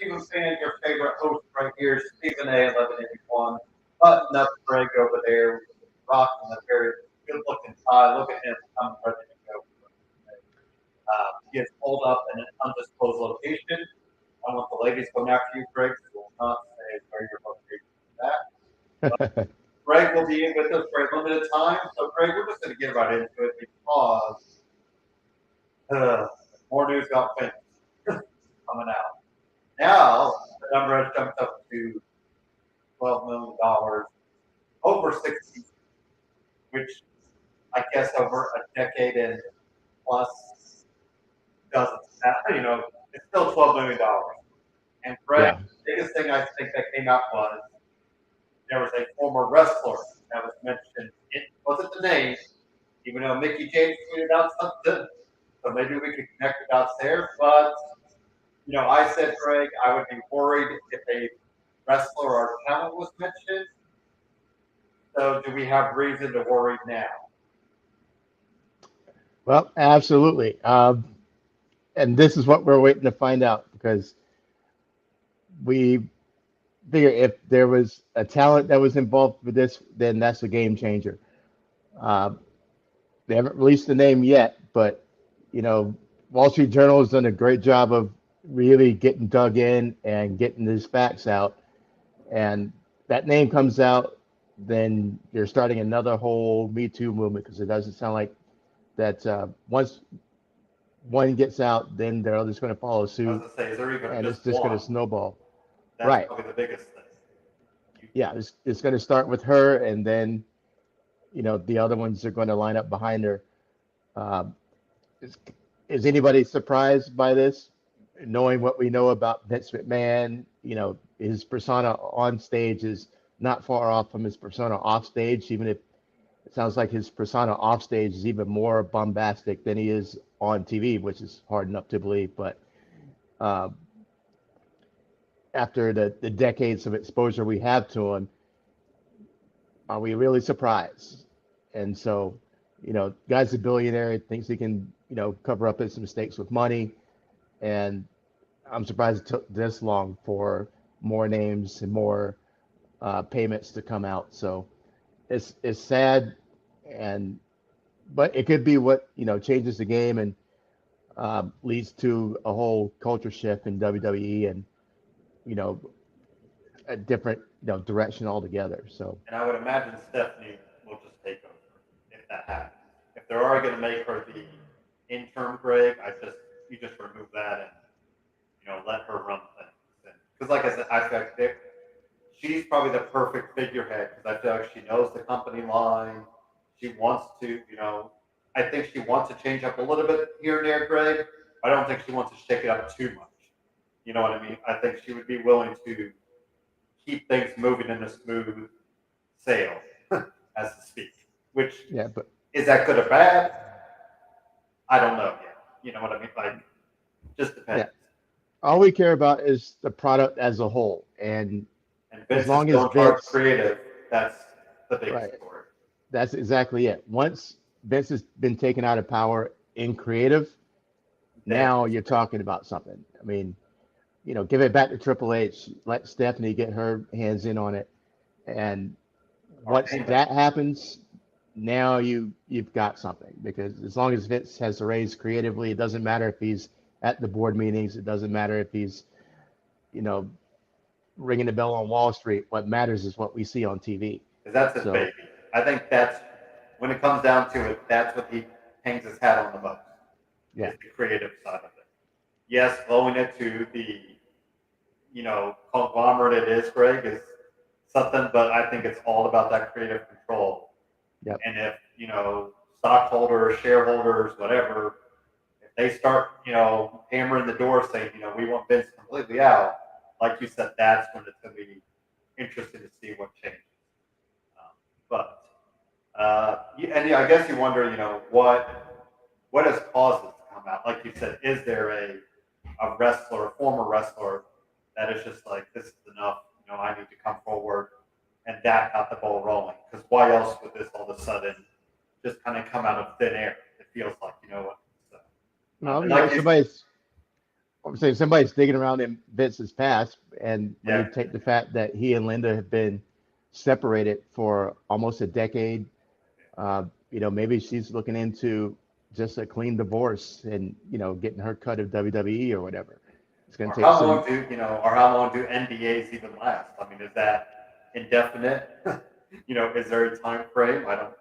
Stephen Fan, your favorite host right here, Stephen A. 1181. Button up Greg over there, rocking a very good-looking tie. Look at him, I'm ready to go. He is pulled up in an undisclosed location. I want the ladies going after you, Greg, so we'll not say where your location is at. But Greg will be in with us for a limited time. So, Greg, we're just going to get right into it because more news got Vince coming out. Now, the number has jumped up to $12 million, over 60, which I guess over a decade and plus doesn't, it's still $12 million. And Greg, the biggest thing I think that came out was there was a former wrestler that was mentioned. It wasn't the name, even though Mickey James tweeted out something. So maybe we could connect the dots there. But, I said, Greg, I would be worried if a wrestler or talent was mentioned. So do we have reason to worry now? Well, absolutely. And this is what we're waiting to find out, because we figure if there was a talent that was involved with this, then that's a game changer. They haven't released the name yet, but Wall Street Journal has done a great job of really getting dug in and getting these facts out. And that name comes out, then you're starting another whole Me Too movement, because it doesn't sound like that once one gets out, then they're just going to follow suit. I was going to say, is there even and it's just going to snowball. That's right. Probably the biggest thing. Yeah, it's going to start with her, and then the other ones are going to line up behind her. Is anybody surprised by this? Knowing what we know about Vince McMahon, his persona on stage is not far off from his persona off stage, even if it sounds like his persona off stage is even more bombastic than he is on TV, which is hard enough to believe. But after the decades of exposure we have to him, are we really surprised? And so, guy's a billionaire, thinks he can, cover up his mistakes with money. And I'm surprised it took this long for more names and more payments to come out. So it's sad, but it could be what changes the game and leads to a whole culture shift in WWE and a different direction altogether. So, and I would imagine Stephanie will just take over if that happens. If they're already going to make her the interim Greg, you just remove that and let her run things. Because like I said, I feel like she's probably the perfect figurehead, because I feel like she knows the company line. She wants to, I think she wants to change up a little bit here and there, Greg. I don't think she wants to shake it up too much. You know what I mean? I think she would be willing to keep things moving in a smooth sail, as to speak. Which, but is that good or bad? I don't know yet. You know what I mean? Like, just depends. Yeah. All we care about is the product as a whole, and as long as Vince creative, that's the biggest story. That's exactly it. Once Vince has been taken out of power in creative, now you're talking about something. I mean, give it back to Triple H. Let Stephanie get her hands in on it, and once that happens, now you've got something. Because as long as Vince has the reins creatively, it doesn't matter if he's at the board meetings. It doesn't matter if he's, ringing the bell on Wall Street. What matters is what we see on TV. Because that's his baby. I think that's, when it comes down to it, that's what he hangs his hat on the most. Yeah. Is the creative side of it. Yes, flowing it to the, conglomerate it is, Greg, is something, but I think it's all about that creative control. Yep. And if, stockholders, shareholders, whatever, if they start, hammering the door saying, we want Vince completely out, like you said, that's when it's going to be interesting to see what changes. And I guess you wonder, what has caused it to come out? Like you said, is there a wrestler, a former wrestler, that is just like, this is enough, I need to come forward, and that got the ball rolling? Because why else would this all of a sudden just kind of come out of thin air? It feels like, So, somebody's I'm saying somebody's digging around in Vince's past, and when Yeah. you take the fact that he and Linda have been separated for almost a decade, maybe she's looking into just a clean divorce and getting her cut of WWE or whatever. It's going Or to take how some. long or how long do NDAs even last? I mean, is that indefinite? Is there a time frame? I don't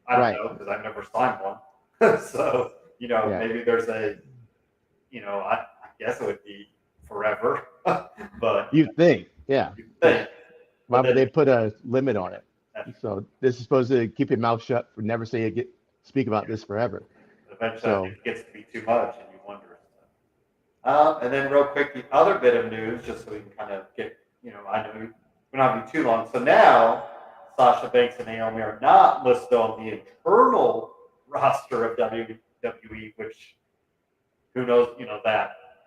Right. know because I've never signed one. So, Yeah. maybe there's I guess it would be forever, but You think, yeah. you think, Why but would they then put a limit on it? that's So this is supposed to keep your mouth shut, never speak about this forever. eventually I So think it gets to be too much and you wonder. And then real quick, the other bit of news, just so we can kind of get, I know we don't have to be too long. So now Sasha Banks and Naomi are not listed on the internal roster of WWE, which who knows,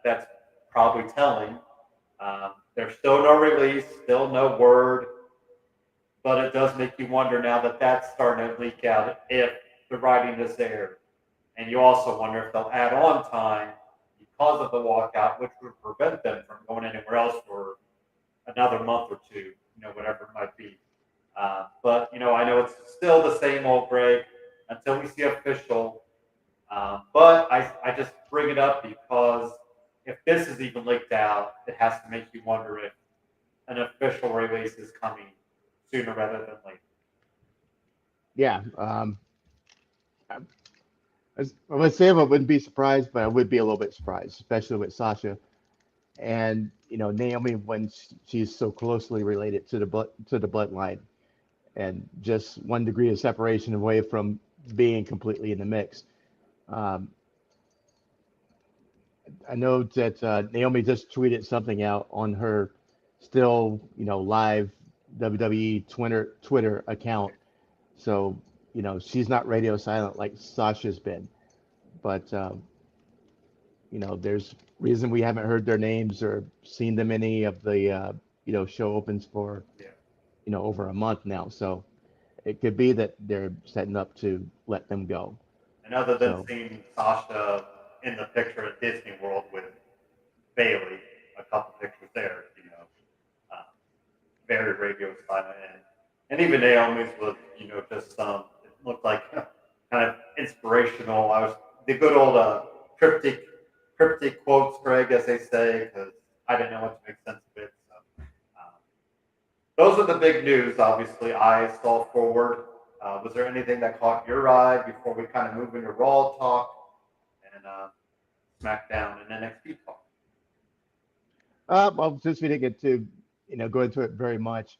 that's probably telling. There's still no release, still no word, but it does make you wonder now that that's starting to leak out if the writing is there. And you also wonder if they'll add on time because of the walkout, which would prevent them from going anywhere else for another month or two, whatever it might be. But, I know it's still the same old Greg until we see official. But I just bring it up because if this is even leaked out, it has to make you wonder if an official release is coming sooner rather than later. yeah, I would say I wouldn't be surprised, but I would be a little bit surprised, especially with Sasha and Naomi when she's so closely related to the bloodline, and just 1 degree of separation away from being completely in the mix. Um, I know that Naomi just tweeted something out on her still live WWE Twitter account, so she's not radio silent like Sasha's been, but there's reason we haven't heard their names or seen them any of the show opens for Yeah. over a month now. So it could be that they're setting up to let them go. And other than So seeing Sasha in the picture at Disney World with Bailey, a couple pictures there, uh, very radio silent, and even Naomi's was, just it looked like kind of inspirational. I was the good old cryptic quotes, Greg, as they say, because I didn't know what to make sense of it. So, those are the big news. Obviously, I saw forward. Was there anything that caught your eye before we kind of move into Raw talk and SmackDown and NXT talk? well, since we didn't get to go into it very much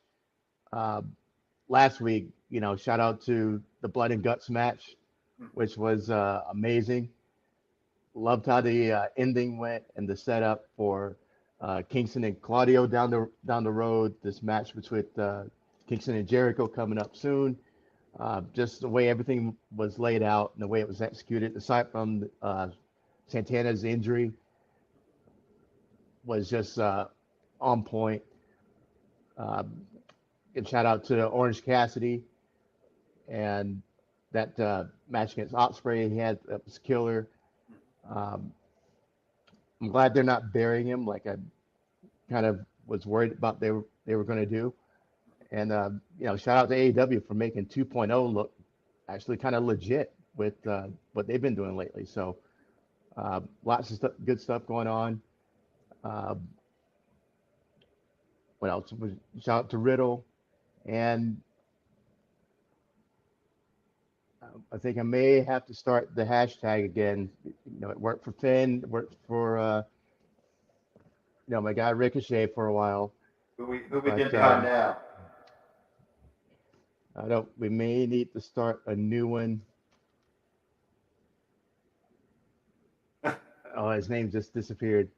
uh, last week, shout out to the Blood and Guts match, which was amazing. Loved how the ending went and the setup for Kingston and Claudio down the road. This match between Kingston and Jericho coming up soon. Just the way everything was laid out and the way it was executed, aside from Santana's injury, was just on point. And shout out to Orange Cassidy and that match against Ospreay he had, that was killer. Um, I'm glad they're not burying him like I kind of was worried about they were going to do. And shout out to AEW for making 2.0 look actually kind of legit with what they've been doing lately. So lots of good stuff going on. What else? Shout out to Riddle, and I think I may have to start the hashtag again. It worked for Finn, it worked for my guy Ricochet for a while. Who we But get behind now? I don't. We may need to start a new one. Oh, his name just disappeared.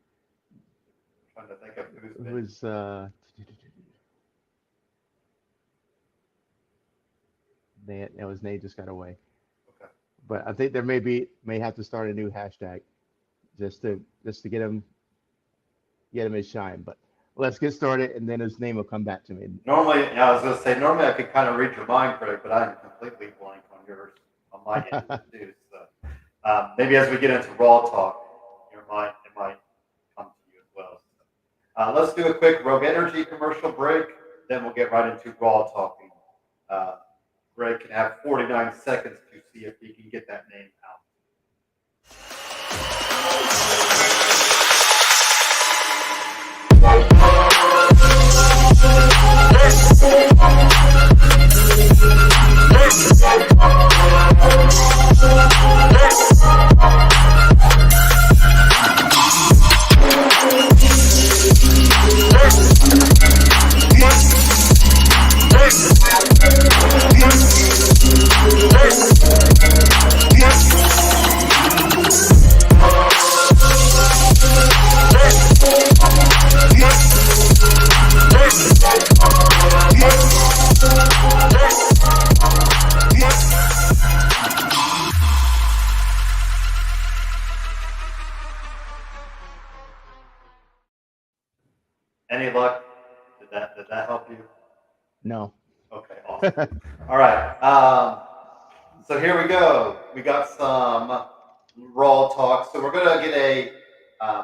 I'm trying to think of who's It been. was his name just got away. Okay. But I think there may have to start a new hashtag just to get him his shine. But let's get started, and then his name will come back to me. Normally, I was going to say, normally I could kind of read your mind, Greg, but I'm completely blank on yours, on my end too. So maybe as we get into Raw talk, it might Let's do a quick Rogue Energy commercial break. Then we'll get right into Raw talking. Greg can have 49 seconds to see if he can get that name out. Any luck? Did that help you? No. Okay, awesome. All right. So here we go. We got some Raw talk. So we're gonna get a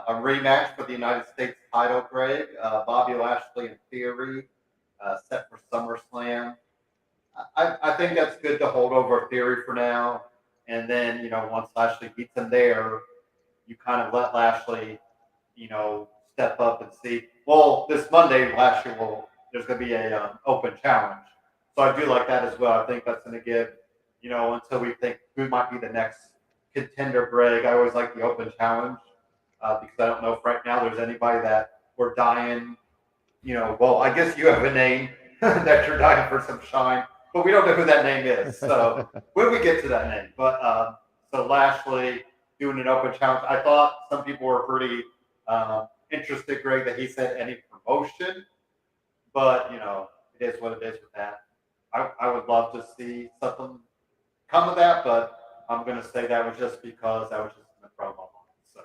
rematch for the United States title, Greg. Bobby Lashley and Theory set for SummerSlam. I think that's good to hold over Theory for now, and then once Lashley beats him there, you kind of let Lashley step up and see. Well, this Monday, Lashley there's going to be a open challenge. So I do like that as well. I think that's going to give, until we think who might be the next contender, Greg. I always like the open challenge because I don't know if right now there's anybody that we're dying, well, I guess you have a name that you're dying for some shine, but we don't know who that name is. So when we get to that name. But so Lashley doing an open challenge. I thought some people were pretty interested, Greg, that he said any promotion. But, it is what it is with that. I would love to see something come of that, but I'm going to say that was just because that was just in the promo line. So,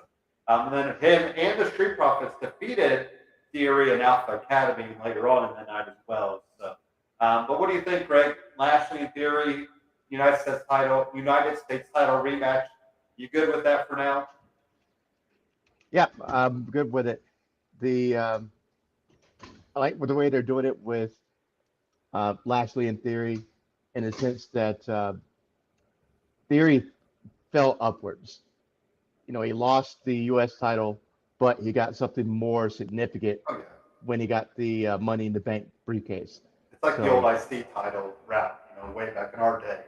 and then him and the Street Profits defeated Theory and Alpha Academy later on in the night as well. So, but what do you think, Greg? Lashley and Theory, United States title rematch. You good with that for now? Yeah, I'm good with it. I like the way they're doing it with Lashley and Theory, in the sense that Theory fell upwards. He lost the U.S. title, but he got something more significant when he got the Money in the Bank briefcase. It's like the old IC title rap, way back in our day.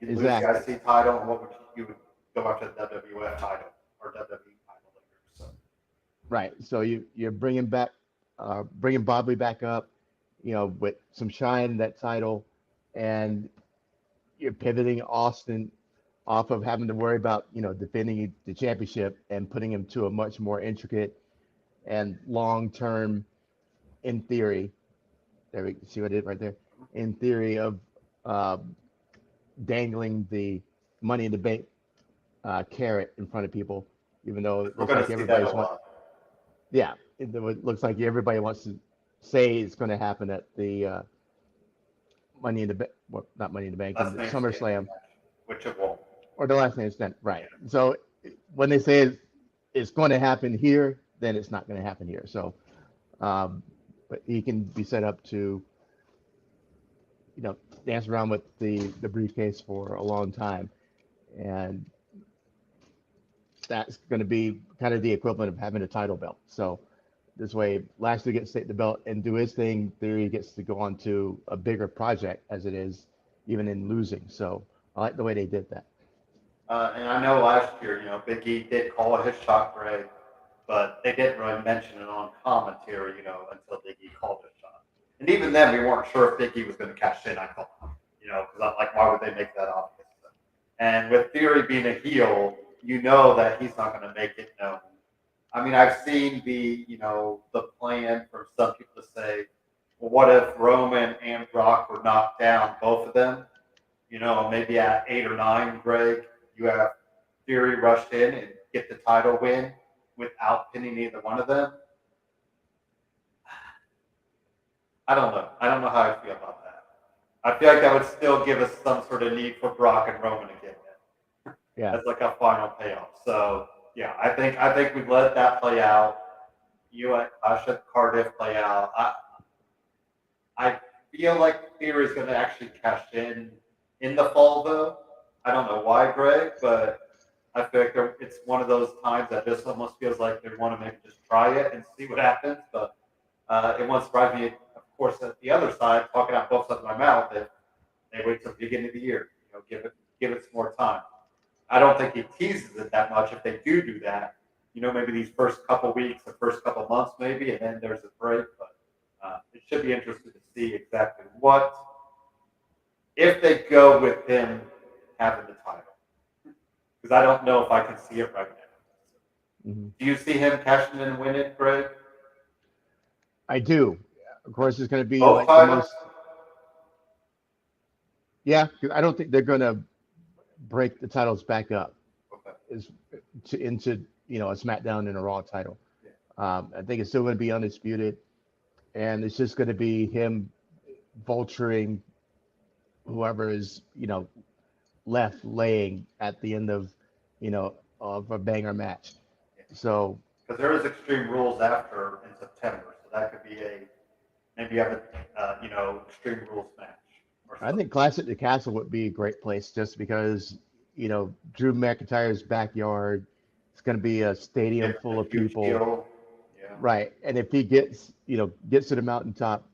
You'd Exactly. lose the IC title, and what would you would go after the WWF title or WWE title later. So. Right. So you're bringing Bobby back up, with some shine in that title, and you're pivoting Austin off of having to worry about, defending the championship and putting him to a much more intricate and long-term, in theory, there we see what I did right there, in theory of dangling the Money in the Bank carrot in front of people, even though it looks like everybody's it looks like everybody wants to say it's going to happen at the Money in the Bank, well, not Money in the Bank, SummerSlam, which it won't, or the last name stand, right? So when they say it's going to happen here, then it's not going to happen here. So, but he can be set up to, dance around with the briefcase for a long time, and that's going to be kind of the equivalent of having a title belt. So this way, Lashley gets to take the belt and do his thing. Theory gets to go on to a bigger project, as it is, even in losing. So I like the way they did that. And I know last year, Big E did call it his shot, Greg, but they didn't really mention it on commentary, until Big E called his shot. And even then, we weren't sure if Big E was going to cash in. I thought, because why would they make that obvious? And with Theory being a heel, that he's not going to make it known. I mean, I've seen the plan for some people to say, well, what if Roman and Brock were knocked down, both of them? Maybe at 8 or 9, Greg, you have Theory rush in and get the title win without pinning either one of them. I don't know. I don't know how I feel about that. I feel like that would still give us some sort of need for Brock and Roman to get in. Yeah. As like a final payoff. So yeah, I think we've let that play out. I should Cardiff play out. I feel like Theory is going to actually cash in the fall, though. I don't know why, Greg, but I feel like it's one of those times that just almost feels like they want to maybe just try it and see what happens. But it won't surprise me, of course, at the other side, talking out both sides of my mouth, if they wait till the beginning of the year. Give it some more time. I don't think he teases it that much. If they do that, maybe these first couple weeks, the first couple months, maybe, and then there's a break. But it should be interesting to see exactly if they go with him having the title. Because I don't know if I can see it right now. Mm-hmm. Do you see him cashing in and winning, Greg? I do. Of course, it's going to be Both like titles? the most. Yeah, because I don't think they're going to break the titles back up into a SmackDown and a Raw title. Yeah. I think it's still going to be undisputed, and it's just going to be him vulturing whoever is left laying at the end of of a banger match. So because there is Extreme Rules after in September, so that could be maybe have a Extreme Rules match. I think Classic the Castle would be a great place just because Drew McIntyre's backyard. It's going to be a stadium full of people. Yeah. Right, and if he gets to the mountaintop,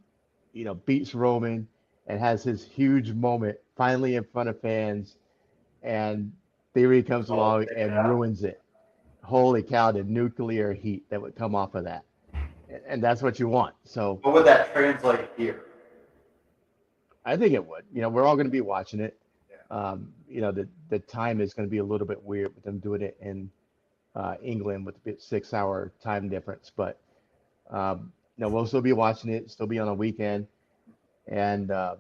beats Roman and has his huge moment finally in front of fans, and Theory comes along and ruins it. Holy cow, the nuclear heat that would come off of that. And that's what you want. So what would that translate here? I think it would. We're all going to be watching it. Yeah. The time is going to be a little bit weird with them doing it in England with the 6-hour time difference. But we'll still be watching it, still be on a weekend. And I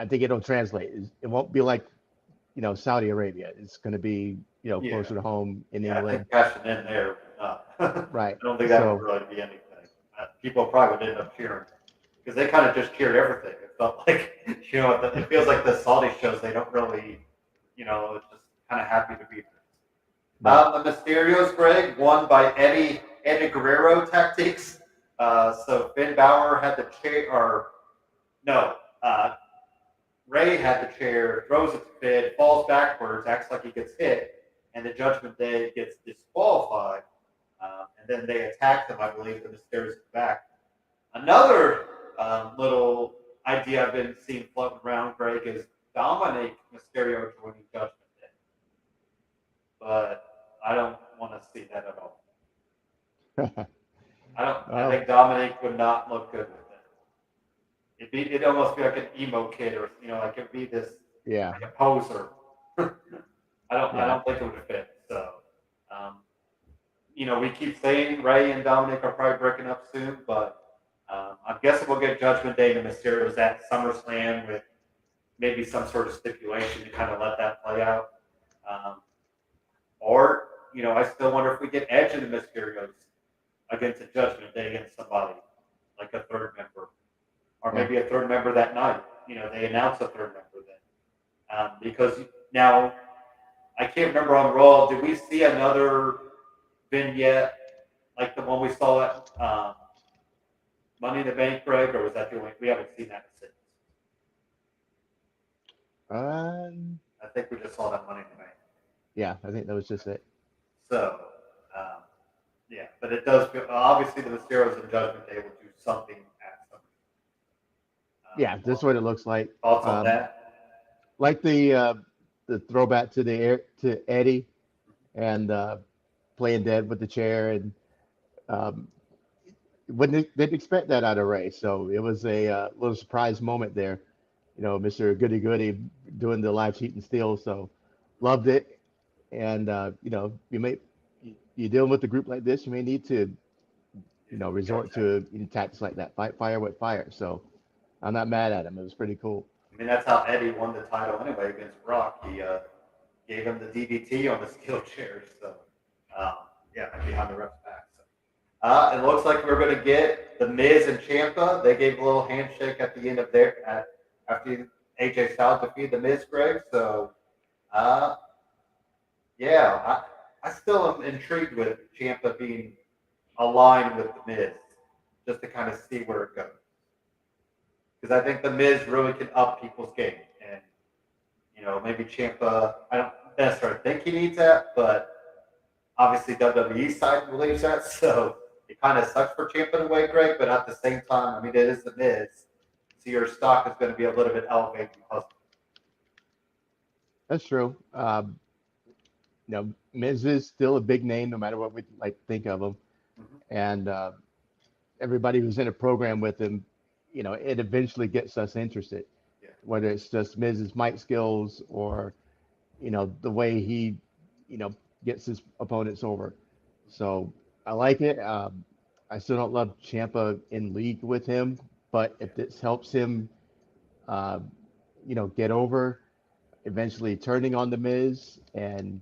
think it'll translate. It won't be like, Saudi Arabia. It's going to be, closer to home in England. I think cashing in there. Right. I don't think that would really be anything. People probably would end up cheering because they kind of just cheered everything. It felt like, it feels like the Saudi shows, they don't really, it's just kind of happy to be there. Right. The Mysterios, Greg, won by Eddie Guerrero tactics. So Finn Balor had the chair, Ray had the chair, throws it to Finn, falls backwards, acts like he gets hit, and the Judgment Day gets disqualified. And then they attack them, I believe, the Mysterios back. Another little idea I've been seeing floating around, Greg, is Dominic Mysterio joining Judgment Day. But I don't want to see that at all. I think Dominic would not look good with it. It'd almost be like an emo kid, or like it'd be this like a poser. I don't think it would fit. So, we keep saying Ray and Dominic are probably breaking up soon, but I'm guessing we'll get Judgment Day and the Mysterios at SummerSlam with maybe some sort of stipulation to kind of let that play out. Or I still wonder if we get Edge and the Mysterios against a Judgment Day against somebody like a third member. Or maybe a third member that night. They announce a third member then. Because now, I can't remember on Raw, did we see another vignette like the one we saw at Money in the Bank, Greg, or was that the only? We haven't seen that since. I think we just saw that Money in the Bank. Yeah, I think that was just it. So, but it does feel, obviously the Mysterios and Judgment Day will do something at some. That's what it looks like. Thoughts on that? Like the throwback to Eddie and playing dead with the chair, and didn't expect that out of Ray, so it was a little surprise moment there. Mr. Goody Goody doing the live cheat and steal, so loved it. And you're dealing with a group like this, you may need to resort to tactics like that, fight fire with fire. So I'm not mad at him. It was pretty cool. I mean, that's how Eddie won the title anyway against Brock. He gave him the DDT on the steel chairs. So, behind the ref's back. So, it looks like we're going to get the Miz and Ciampa. They gave a little handshake at the end of after AJ Styles defeated the Miz, Greg. So, I still am intrigued with Ciampa being align with the Miz, just to kind of see where it goes. Because I think the Miz really can up people's game, and maybe Ciampa. I don't necessarily think he needs that, but obviously WWE side believes that, so it kind of sucks for Ciampa in a way, Greg. But at the same time, I mean, it is the Miz, so your stock is going to be a little bit elevated because. That's true. Miz is still a big name, no matter what we think of him, and everybody who's in a program with him, it eventually gets us interested. Yeah. Whether it's just Miz's mic skills or, the way he, gets his opponents over. So I like it. I still don't love Ciampa in league with him, but if this helps him, get over, eventually turning on the Miz, and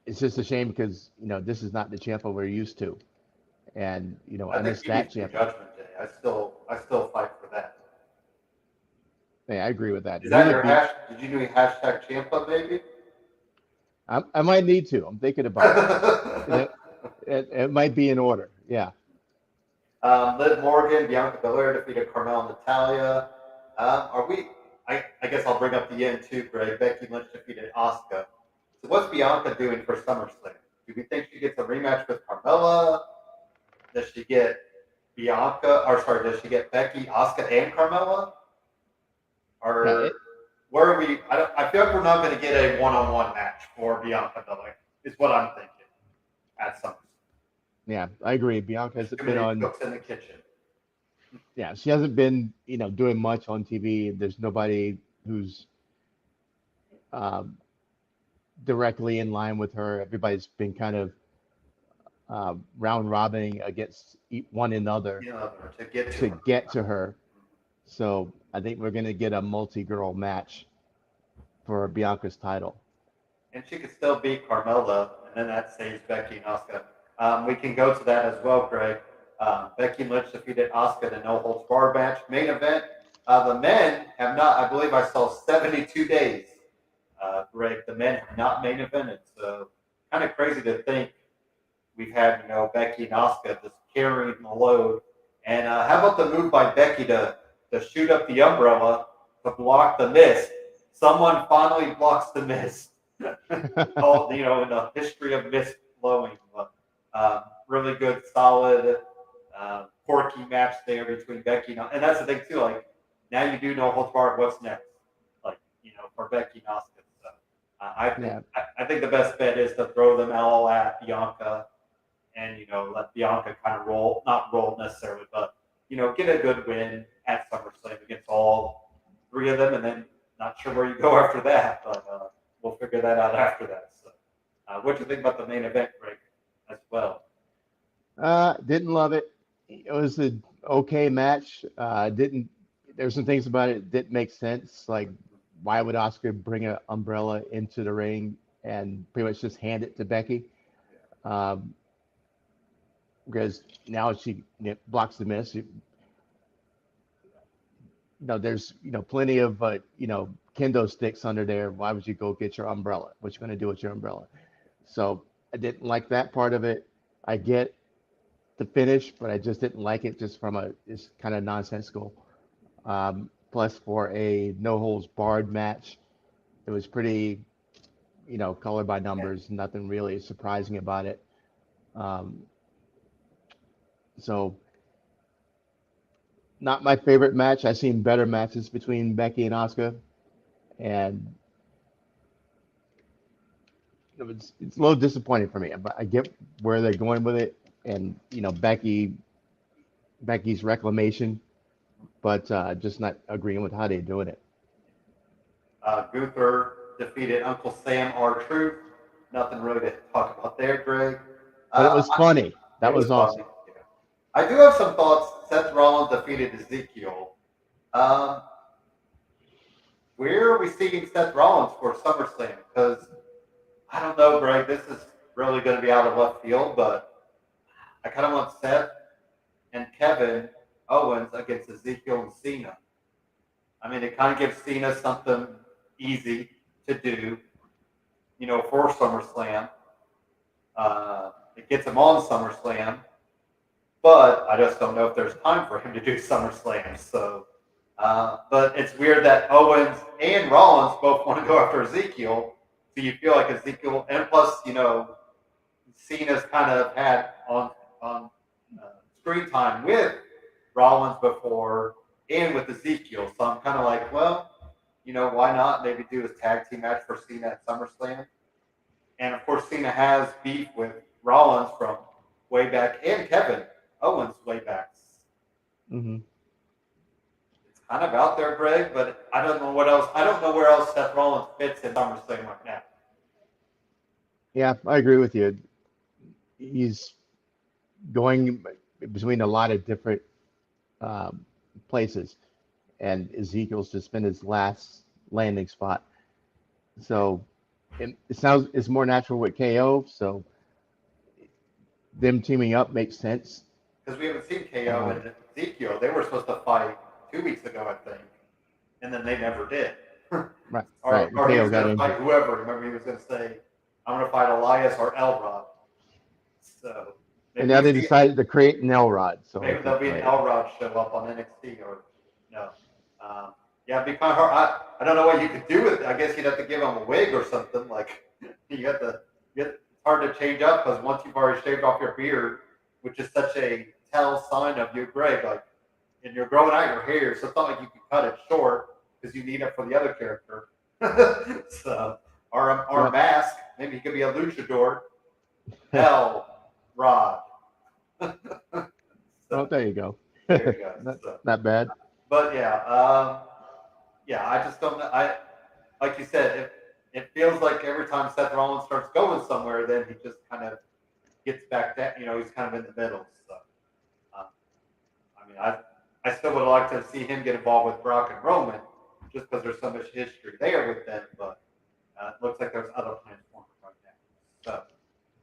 it's just a shame because this is not the Ciampa we're used to, and I miss that Ciampa. Judgment Day. I still fight for that. Yeah, I agree with that. Is that your hash? Did you do a hashtag Ciampa, maybe? I might need to. I'm thinking about it. It might be in order. Yeah. Liv Morgan, Bianca Belair defeated Carmella and Natalya. I guess I'll bring up the end too, Greg. Becky Lynch defeated Asuka. So what's Bianca doing for SummerSlam? Do we think she gets a rematch with Carmella? Does she get does she get Becky, Asuka, and Carmella? Or where are we? I feel like we're not going to get a one-on-one match for Bianca Belair. Is what I'm thinking at SummerSlam. Yeah, I agree. Bianca hasn't been on. Cooks in the kitchen. Yeah, she hasn't been, doing much on TV. There's nobody who's directly in line with her. Everybody's been kind of round robbing against one another to get to her. So I think we're going to get a multi-girl match for Bianca's title. And she could still beat Carmella, and then that saves Becky and Asuka. We can go to that as well, Greg. Becky Lynch defeated Asuka in a no-holds-barred match. Main event. The men have not, I believe I saw 72 days. Greg, the men have not main evented. So kind of crazy to think we've had, Becky and Asuka just carrying the load. And how about the move by Becky to shoot up the umbrella to block the mist? Someone finally blocks the mist. All, in the history of mist blowing. Really good, solid, quirky match there between Becky and that's the thing too. Like now you do know holds barred. What's next? Like for Becky and Asuka. So I think the best bet is to throw them all at Bianca, and let Bianca kind of not roll necessarily, but get a good win at SummerSlam against all three of them, and then not sure where you go after that, but we'll figure that out after that. So, what do you think about the main event, Greg, as well? Didn't love it. It was an okay match. There's some things about it that didn't make sense. Like, why would Asuka bring an umbrella into the ring and pretty much just hand it to Becky? Because now she blocks the miss. There's plenty of kendo sticks under there. Why would you go get your umbrella? What you going to do with your umbrella? So I didn't like that part of it. I get the finish, but I just didn't like it just from it's kind of nonsensical. Plus for a no holds barred match, it was pretty, color by numbers, nothing really surprising about it. So not my favorite match. I've seen better matches between Becky and Asuka, and it's a little disappointing for me. But I get where they're going with it, and Becky's reclamation, but just not agreeing with how they're doing it. Gunther defeated Uncle Sam R-Truth. Nothing really to talk about there, Greg. But it was funny. That was awesome. Funny. Yeah. I do have some thoughts. Seth Rollins defeated Ezekiel. Where are we seeing Seth Rollins for SummerSlam? Because I don't know, Greg. This is really going to be out of left field, but I kind of want Seth and Kevin Owens against Ezekiel and Cena. I mean, it kind of gives Cena something easy to do, for SummerSlam. it gets him on SummerSlam. But I just don't know if there's time for him to do SummerSlam. So, but it's weird that Owens and Rollins both want to go after Ezekiel. So you feel like Ezekiel, and plus, Cena's kind of had on screen time with Rollins before and with Ezekiel. So I'm kind of like, well, why not maybe do his tag team match for Cena at SummerSlam? And of course, Cena has beef with Rollins from way back, and Kevin Owens way back. Mm-hmm. It's kind of out there, Greg, but I don't know what else. I don't know where else Seth Rollins fits in SummerSlam right now. Yeah, I agree with you. He's going between a lot of different places, and Ezekiel's just been his last landing spot. So it sounds it's more natural with KO. So them teaming up makes sense. Because we haven't seen KO and Ezekiel. They were supposed to fight 2 weeks ago, I think, and then they never did. Right. or right. or he KO was got going to injured. fight whoever. Remember, he was going to say, "I'm going to fight Elias or Elrod." So And now they decided to create an Elrod. So maybe there'll be an Elrod show up on NXT or no. Yeah, it'd be kind of hard. I don't know what you could do with it. I guess you'd have to give him a wig or something. Like you have to it's hard to change up because once you've already shaved off your beard, which is such a tell sign of you, Greg, like, and you're growing out your hair, so it's not like you can cut it short because you need it for the other character. So, or mask, maybe he could be a luchador. Hell, Rod. Oh, there you go. There you go. Not bad. But yeah, I just don't know. Like you said, it feels like every time Seth Rollins starts going somewhere, then he just kind of gets back down. He's kind of in the middle. So, I mean, I still would like to see him get involved with Brock and Roman, just because there's so much history there with them. But it looks like there's other plans for him right now.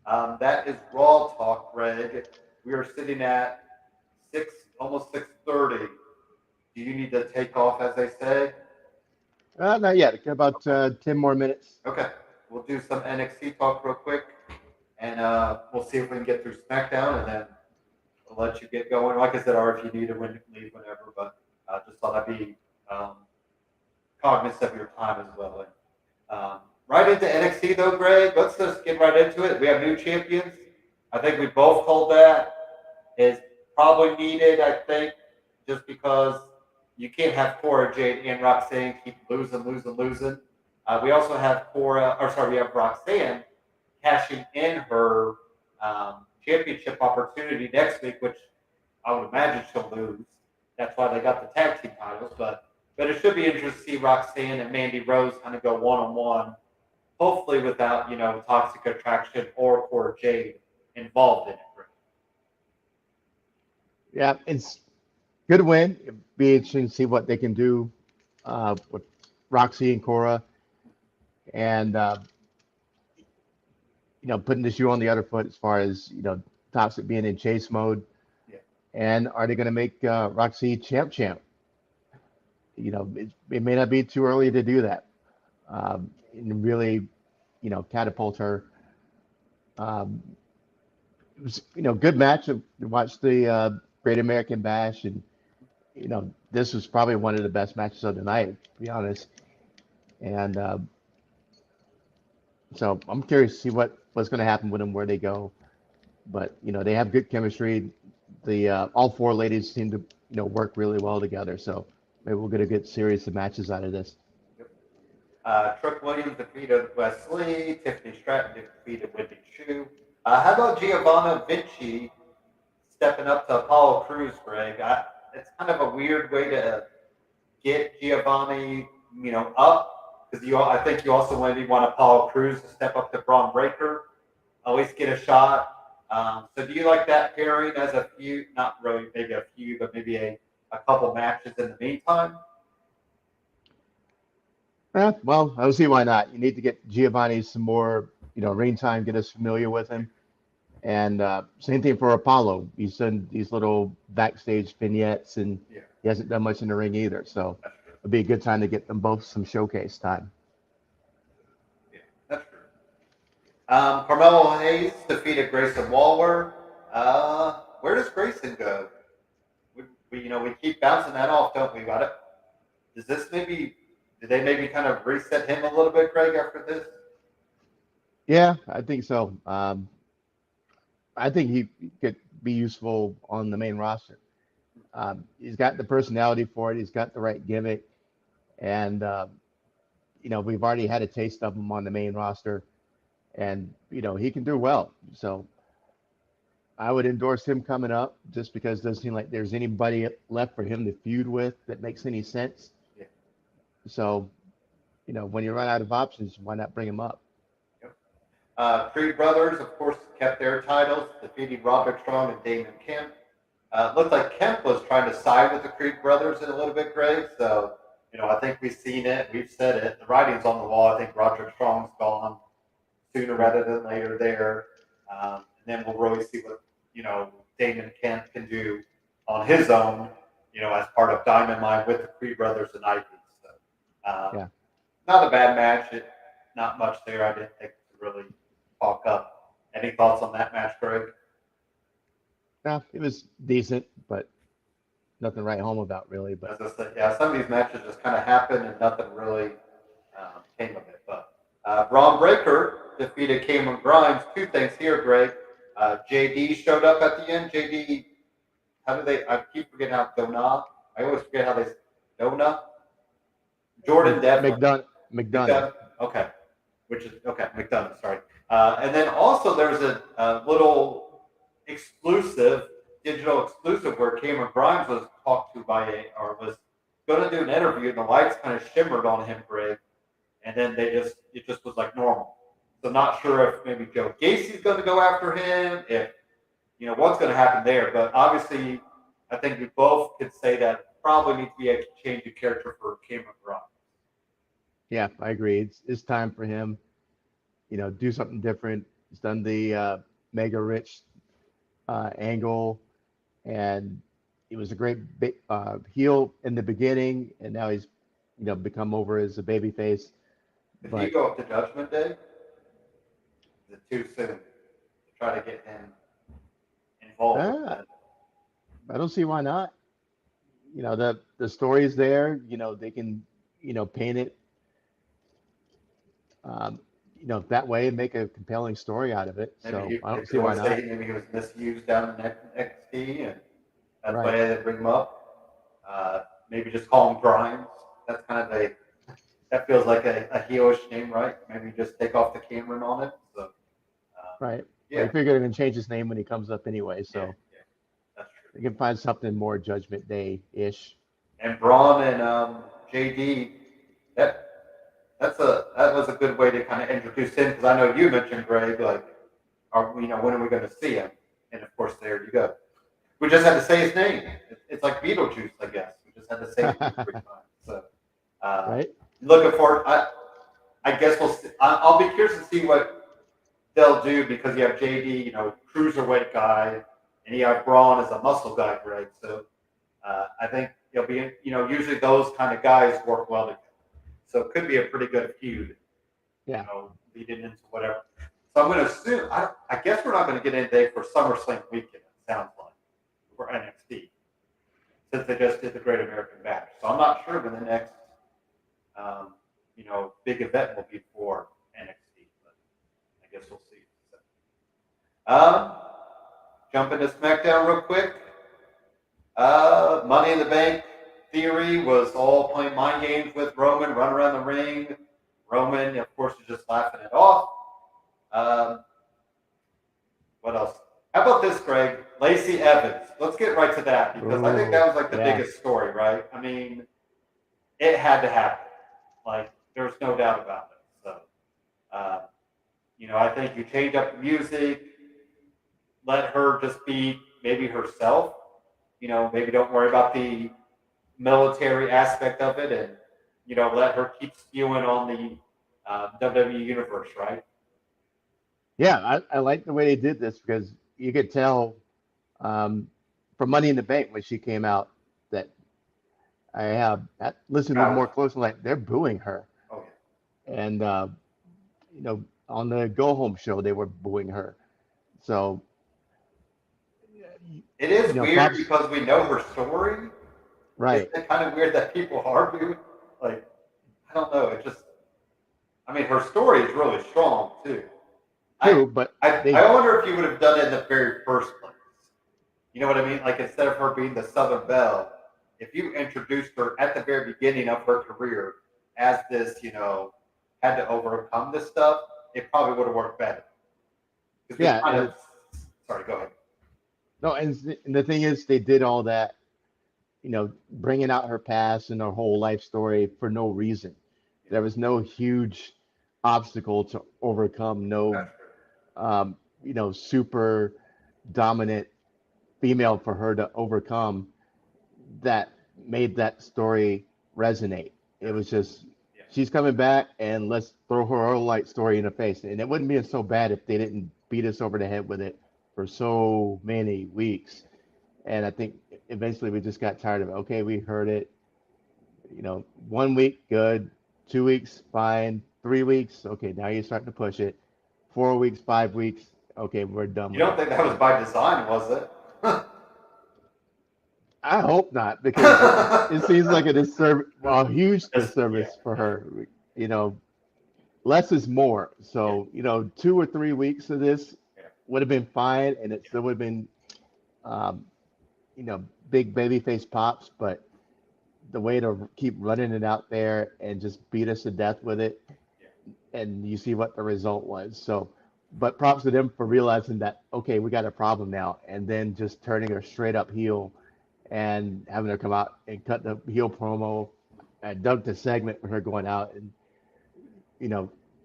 So that is Raw talk, Greg. We are sitting at almost 6:30. Do you need to take off, as they say? Not yet. About 10 more minutes. Okay. We'll do some NXT talk real quick, and we'll see if we can get through SmackDown, and then we'll let you get going. Like I said, or if you need to leave whenever, but just thought I'd be cognizant of your time as well. And, right into NXT, though, Greg. Let's just get right into it. We have new champions. I think we both called that is probably needed, I think, just because you can't have Cora Jade and Roxanne keep losing. We also have we have Roxanne cashing in her championship opportunity next week, which I would imagine she'll lose. That's why they got the tag team titles. But it should be interesting to see Roxanne and Mandy Rose kind of go one-on-one, hopefully without, Toxic Attraction or Cora Jade involved in it. Yeah, it's good win. It'd be interesting to see what they can do with Roxy and Cora, and putting the shoe on the other foot as far as Toxic being in chase mode. Yeah. And are they going to make Roxy champ? It may not be too early to do that, and really, catapult her. It was good match. To watch the Great American Bash, and this was probably one of the best matches of the night, to be honest. And so I'm curious to see what's going to happen with them, where they go. But they have good chemistry. The all four ladies seem to work really well together. So maybe we'll get a good series of matches out of this. Trick Williams defeated Wesley. Tiffany Stratton defeated Wendy Chu. How about Giovanna Vinci stepping up to Apollo Crews, Greg? It's kind of a weird way to get Giovanni, up, because I think you also maybe want Apollo Crews to step up to Braun Breaker, at least get a shot. So do you like that pairing as a few, not really maybe a few, but maybe a couple matches in the meantime? Well, I don't see why not. You need to get Giovanni some more, ring time, get us familiar with him. And same thing for Apollo. He's done these little backstage vignettes, and he hasn't done much in the ring either. So it'd be a good time to get them both some showcase time. Yeah, that's true. Carmelo Hayes defeated Grayson Waller. Where does Grayson go? We keep bouncing that off, don't we? Got it. Does this maybe? Did they maybe kind of reset him a little bit, Craig, after this? Yeah, I think so. I think he could be useful on the main roster. He's got the personality for it. He's got the right gimmick, and we've already had a taste of him on the main roster, and he can do well. So I would endorse him coming up, just because it doesn't seem like there's anybody left for him to feud with that makes any sense. Yeah. So when you run out of options, why not bring him up? Creed brothers, of course, kept their titles, defeating Roderick Strong and Damon Kemp. Looked like Kemp was trying to side with the Creed brothers in a little bit, Greg. So, I think we've seen it. We've said it. The writing's on the wall. I think Roderick Strong's gone sooner rather than later there. And then we'll really see what, Damon Kemp can do on his own, as part of Dynamite with the Creed brothers and Ivy. So, Yeah. not a bad match. Not much there. I didn't think to really talk up. Any thoughts on that match, Greg? No, it was decent, but nothing to write home about, really. But As I said, yeah, some of these matches just kind of happened and nothing really came of it. But Braun Breaker defeated Cameron Grimes. Two things here, Greg. JD showed up at the end. JD, I keep forgetting how Dona. I always forget how they Dona. Jordan Devlin. McDonough. Okay. McDonough, sorry. And then also there's a little digital exclusive where Cameron Grimes was talked to was going to do an interview, and the lights kind of shimmered on him, Greg, and then it just was like normal. So not sure if maybe Joe Gacy's going to go after him, if what's going to happen there. But obviously, I think we both could say that probably needs to be a change of character for Cameron Grimes. Yeah, I agree. It's time for him, do something different. He's done the Mega Rich angle, and he was a great heel in the beginning, and now he's become over as a baby face. If he go up to Judgment Day, is it too soon to try to get him involved? I don't see why not. The story is there. They can paint it that way and make a compelling story out of it. Maybe I don't see why not. Maybe he was misused down in NXT, and that's Right. why they bring him up. Maybe just call him Grimes. That's kind of that feels like a heelish name, right? Maybe just take off the Cameron on it. So, right. Yeah. I figure they're going to change his name when he comes up anyway. So yeah, that's true. they can find something more Judgment Day-ish. And Braun and JD, that was a good way to kind of introduce him, because I know you mentioned, Greg, like, when are we going to see him? And of course, there you go. We just had to say his name. It's like Beetlejuice, I guess. We just had to say it 3 times. So, right. Looking forward. I guess we'll see. I'll be curious to see what they'll do, because you have JD, cruiserweight guy, and you have Braun as a muscle guy, Greg. So I think it'll be, usually those kind of guys work well together. So it could be a pretty good feud. Yeah. Leading into whatever. So I'm going to assume. I guess we're not going to get anything for SummerSlam weekend. It sounds like for NXT, since they just did the Great American Bash. So I'm not sure when the next, big event will be for NXT, but I guess we'll see. Jump into SmackDown real quick. Money in the Bank theory was all playing mind games with Roman, run around the ring. Roman, of course, is just laughing it off. What else? How about this, Greg? Lacey Evans. Let's get right to that, because I think that was like the biggest story, right? I mean, it had to happen. Like, there's no doubt about it. So, I think you change up the music, let her just be maybe herself. Maybe don't worry about the military aspect of it, and let her keep spewing on the WWE universe, right? Yeah, I like the way they did this, because you could tell from Money in the Bank when she came out that I have listened to her more closely. Like, they're booing her, Oh, and on the Go Home show, they were booing her. So, It is weird props, because we know her story. right? Isn't it kind of weird that people are booing? Like, I don't know. It just, I mean, her story is really strong too. True, but I wonder if you would have done it in the very first place. You know what I mean? Like instead of her being the Southern Belle, if you introduced her at the very beginning of her career as this, had to overcome this stuff, it probably would have worked better. yeah. Sorry, go ahead. No, and the thing is, they did all that, bringing out her past and her whole life story for no reason. There was no huge obstacle to overcome, no, super dominant female for her to overcome that made that story resonate. It was just, she's coming back and let's throw her whole light story in the face. And it wouldn't be so bad if they didn't beat us over the head with it for so many weeks. And I think eventually we just got tired of it. Okay, we heard it. 1 week, good. 2 weeks, fine. 3 weeks, okay, now you're starting to push it. 4 weeks, 5 weeks, okay, we're done. You don't think that was by design, was it? I hope not, because it seems like a disservice, a huge disservice for her. Less is more. So, 2 or 3 weeks of this would have been fine, and it still would have been, big babyface pops. But the way to keep running it out there and just beat us to death with it, and you see what the result was. So, but props to them for realizing that, okay, we got a problem now, and then just turning her straight up heel and having her come out and cut the heel promo. I dug the segment with her going out and,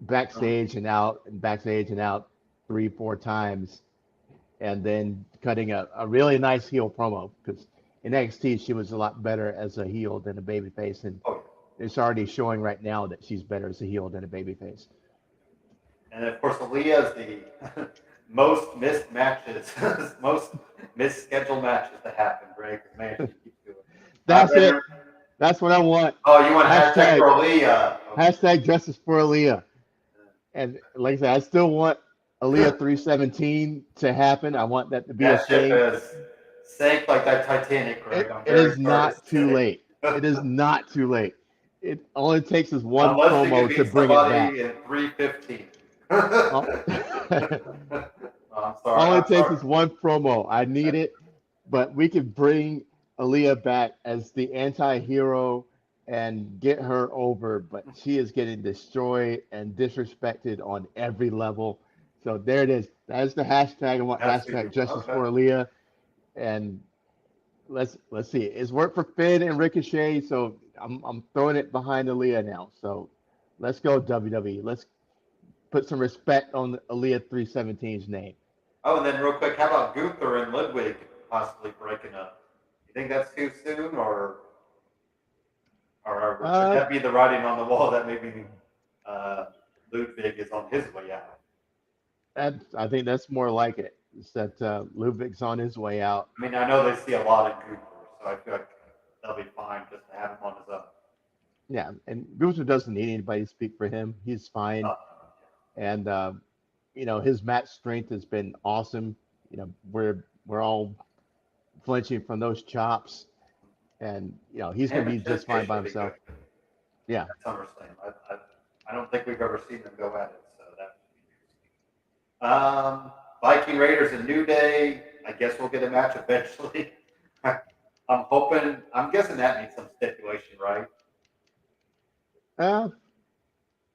backstage and out and backstage and out 3-4 times, and then cutting a really nice heel promo, because in NXT she was a lot better as a heel than a babyface, and it's already showing right now that she's better as a heel than a babyface. And of course, Aaliyah is the most missed matches, most missed scheduled matches to happen, Greg. Man, she keeps doing it. That's it. That's what I want. Oh, you want hashtag for Aaliyah? Okay. Hashtag justice for Aaliyah. And like I said, I still want Aaliyah 317 to happen. I want that to be a thing. That ship is sank like that Titanic, Greg. It is not too late. It is not too late. It only takes us one promo to bring it back. In 315. I'm sorry. All it takes is one promo. I need it, but we can bring Aaliyah back as the anti-hero and get her over, but she is getting destroyed and disrespected on every level. So there it is. That's the hashtag. I want hashtag justice for Aaliyah. And let's see. It's worked for Finn and Ricochet, so I'm throwing it behind Aaliyah now. So let's go WWE. Let's put some respect on Aaliyah 317's name. Oh, and then real quick, how about Gunther and Ludwig possibly breaking up? You think that's too soon, or should that be the writing on the wall that maybe Ludwig is on his way out? I think that's more like it. It's that Ludwig's on his way out. I mean, I know they see a lot in Gunther, so I feel like they'll be fine just to have him on his own. Yeah, and Gunther doesn't need anybody to speak for him. He's fine. And his match strength has been awesome. We're all flinching from those chops, and he's going to be just fine by himself. Yeah. That's SummerSlam. I don't think we've ever seen them go at it, so that would be interesting. Viking Raiders and New Day. I guess we'll get a match eventually. I'm guessing that needs some stipulation, right?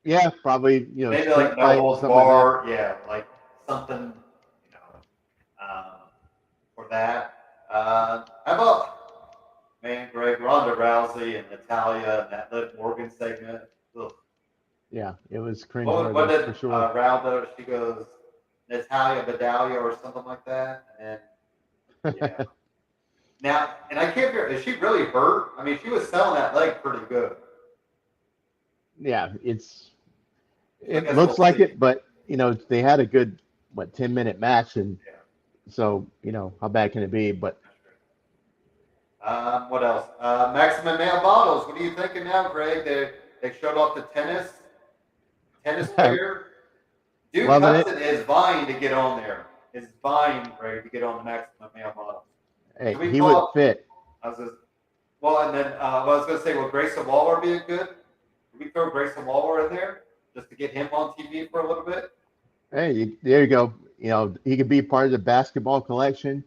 Yeah, probably. Maybe like no holds bar. Yeah, like something. For that. How about Greg, Ronda Rousey and Natalya and that Liv Morgan segment? Ugh. Yeah, it was cringe. What did for sure. Ronda? She goes Natalya Bedalia or something like that, and yeah. Now, and I can't figure, is she really hurt? I mean, she was selling that leg pretty good. Yeah, it looks like it, but they had a good 10-minute match, and so how bad can it be? But what else? Maximum Male Bottles. What are you thinking now, Greg? They showed off the tennis player. Duke Loving it. Hudson is vying to get on there. Is vying, Greg, to get on the maximum male model. Hey, Should we he would call- fit. I was just, well, and then I was going to say, will Grayson Waller be good? Can we throw Grayson Waller in there just to get him on TV for a little bit? Hey, there you go. You know, he could be part of the basketball collection,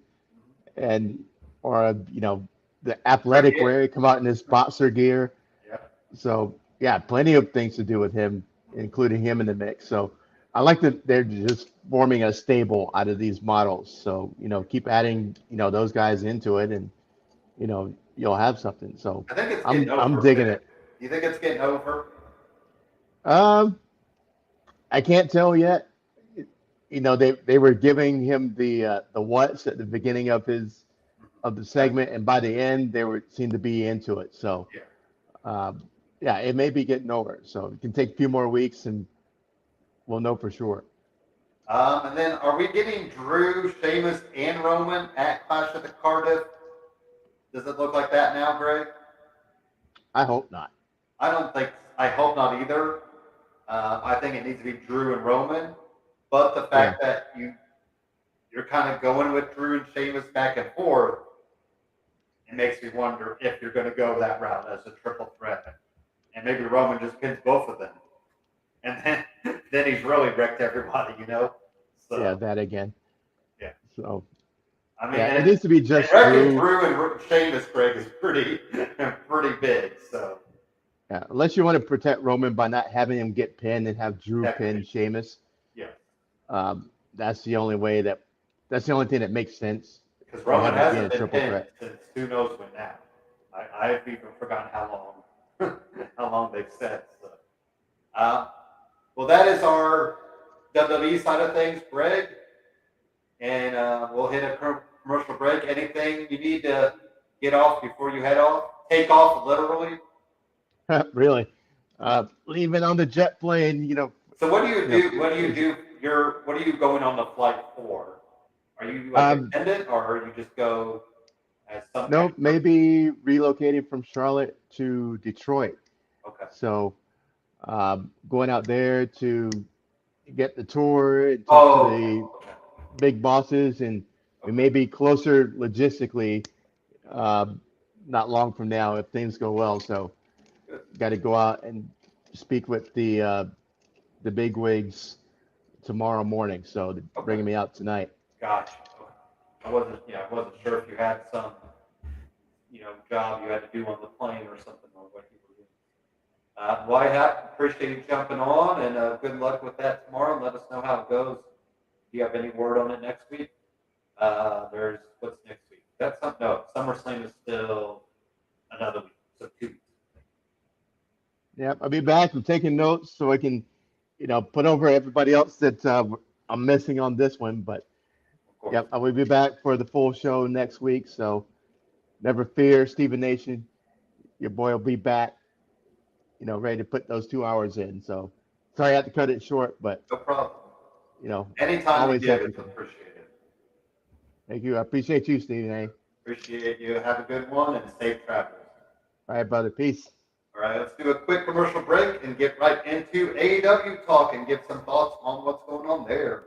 and or you know, the athletic Yeah. wear. He come out in his boxer gear. Yeah. So yeah, plenty of things to do with him, including him in the mix. So I like that they're just forming a stable out of these models. So you know, keep adding those guys into it, and you'll have something. So I think it's getting over. I'm digging it. Do you think it's getting over? I can't tell yet. You know, they were giving him the what's at the beginning of the segment, and by the end they seemed to be into it. So yeah, it may be getting over. So it can take a few more weeks, and we'll know for sure. And then are we getting Drew, Sheamus, and Roman at Clash at the Cardiff? Does it look like that now, Greg? I hope not. I hope not either. I think it needs to be Drew and Roman. But the fact that you're kind of going with Drew and Sheamus back and forth, it makes me wonder if you're going to go that route as a triple threat. And maybe Roman just pins both of them. And then he's really wrecked everybody, So, yeah, that again. Yeah. So I mean, it needs to be just Drew and Sheamus, Greg, is pretty big. So yeah, unless you want to protect Roman by not having him get pinned and have Drew pin Sheamus. Yeah. That's the only thing that makes sense. Because Roman hasn't been pinned since who knows when now. I've even forgotten how long they've said. So. Well, that is our WWE side of things, Greg. And we'll hit a commercial break. Anything you need to get off before you head off? Take off, literally? Really? Leaving on the jet plane, So what do you do? What do you do? What are you going on the flight for? Are you like independent, or you just go as some? No, maybe relocating from Charlotte to Detroit. Okay. So going out there to get the tour and talk to the big bosses, and we may be closer logistically not long from now if things go well. So got to go out and speak with the big wigs tomorrow morning. So they're bringing me out tonight. Gotcha. I wasn't sure if you had some, job you had to do on the plane or something, or what you were doing. Well, I appreciate you jumping on, and good luck with that tomorrow. And let us know how it goes. Do you have any word on it next week? What's next week? That's something. No, SummerSlam is still another week, so 2 weeks. Yeah, I'll be back. I'm taking notes so I can, put over everybody else that I'm missing on this one. But yep, I will be back for the full show next week. So never fear, Steven Nation. Your boy will be back, ready to put those 2 hours in. So sorry I had to cut it short, but no problem. Anytime always you do, happy. Appreciate it. Thank you. I appreciate you, Steven A. Appreciate you. Have a good one and safe travels. All right, brother. Peace. All right, let's do a quick commercial break and get right into AEW talk and give some thoughts on what's going on there.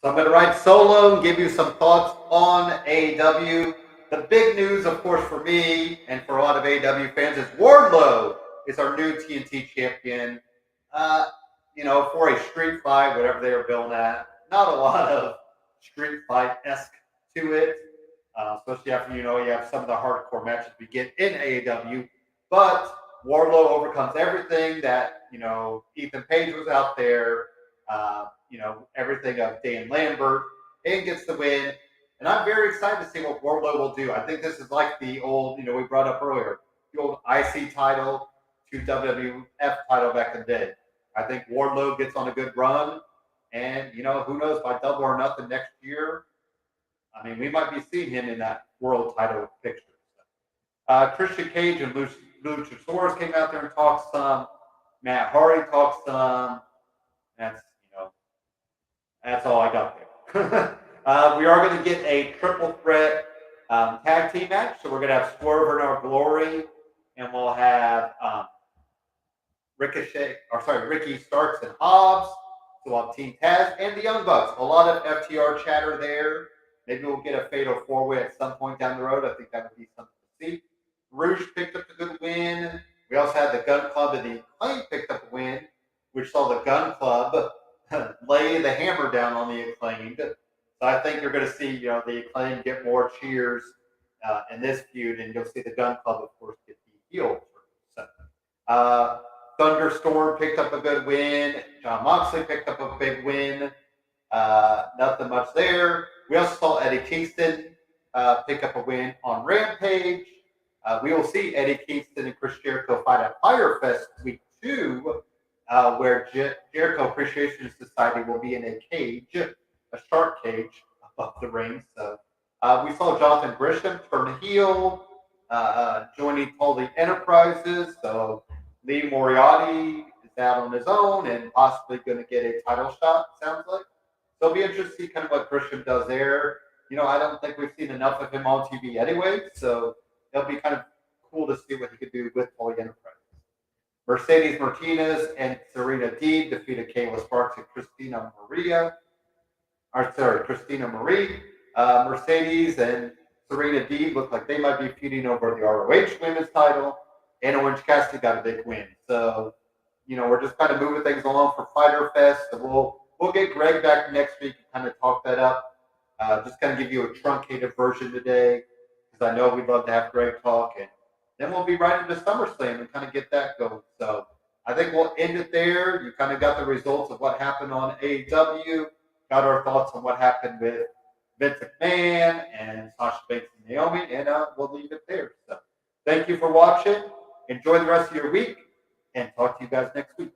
So I'm going to ride solo and give you some thoughts on AEW. The big news, of course, for me and for a lot of AEW fans is Wardlow is our new TNT champion. For a street fight, whatever they were billing at, not a lot of street fight-esque to it, especially after, you have some of the hardcore matches we get in AEW. But Wardlow overcomes everything that, Ethan Page was out there. everything of Dan Lambert and gets the win. And I'm very excited to see what Wardlow will do. I think this is like the old, we brought up earlier, the old IC title to WWF title back in the day. I think Wardlow gets on a good run. And, who knows, by Double or Nothing next year, I mean, we might be seeing him in that world title picture. Christian Cage and Luchasaurus came out there and talked some. Matt Hardy talked some. That's all I got there. We are going to get a triple threat tag team match. So we're going to have Swerve in our glory, and we'll have Ricky Starks and Hobbs. So we'll have Team Taz and the Young Bucks. A lot of FTR chatter there. Maybe we'll get a fatal four-way at some point down the road. I think that would be something to see. Rouge picked up a good win. We also had the Gun Club and the Acclaim picked up a win, which saw the Gun Club lay the hammer down on the Acclaimed. So I think you're going to see, the Acclaim get more cheers in this feud, and you'll see the Gun Club, of course, get the heel. So, Thunderstorm picked up a good win. Jon Moxley picked up a big win. Nothing much there. We also saw Eddie Kingston pick up a win on Rampage. We will see Eddie Kingston and Chris Jericho fight at Fyre Fest Week 2, where Jericho Appreciation Society will be in a cage, a shark cage above the ring. So we saw Jonathan Gresham turn heel, joining Tully Enterprises. So Lee Moriarty is out on his own and possibly going to get a title shot, sounds like. So it'll be interesting to see kind of what Gresham does there. I don't think we've seen enough of him on TV anyway, so it'll be kind of cool to see what he could do with Tully Enterprises. Mercedes Martinez and Serena Deeb defeated Kayla Sparks and Christina Marie. Mercedes and Serena Deeb look like they might be feuding over the ROH Women's title. And Orange Cassidy got a big win. So, we're just kind of moving things along for Fyre Fest. So we'll get Greg back next week and kind of talk that up. Just kind of give you a truncated version today, because I know we'd love to have Greg talk. And then we'll be right into SummerSlam and kind of get that going. So I think we'll end it there. You kind of got the results of what happened on AEW, got our thoughts on what happened with Vince McMahon and Sasha Banks and Naomi, and we'll leave it there. So thank you for watching. Enjoy the rest of your week, and talk to you guys next week.